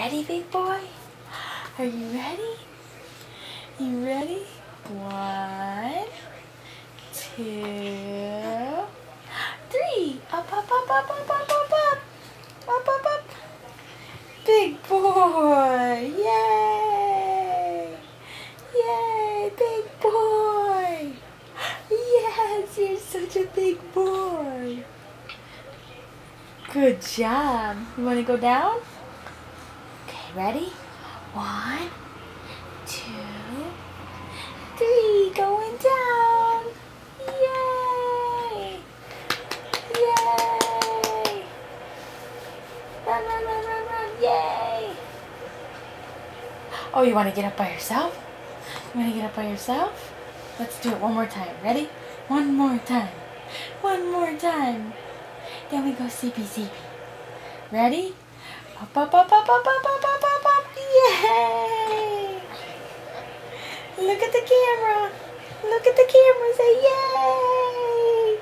ready, big boy? Are you ready? You ready? 1, 2, 3. Up, up, up, up, up, up, up, up. Up, up, up. Big boy. Yay. Yay, big boy. Yes, you're such a big boy. Good job. You want to go down? Okay, ready? 1, 2, 3. Going down. Yay. Yay. Run, run, run, run, run. Yay. Oh, you want to get up by yourself? You want to get up by yourself? Let's do it one more time. Ready? One more time. One more time. Then we go sippy sippy. Ready? Up, up, up, up, up, up, up, up, up, up. Yay! Look at the camera. Look at the camera. Say yay!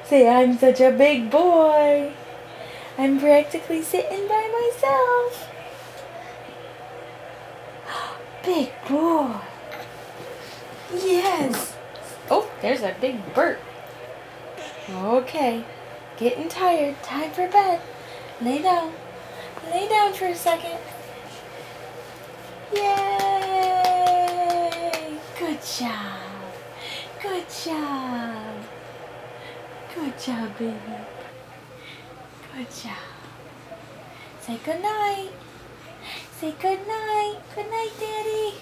Say I'm such a big boy. I'm practically sitting by myself. Big boy. Yes. Oh, there's a big burp. Okay. Getting tired. Time for bed. Lay down. Lay down for a second. Yay! Good job. Good job. Good job, baby. Good job. Say good night. Say good night. Good night, Daddy.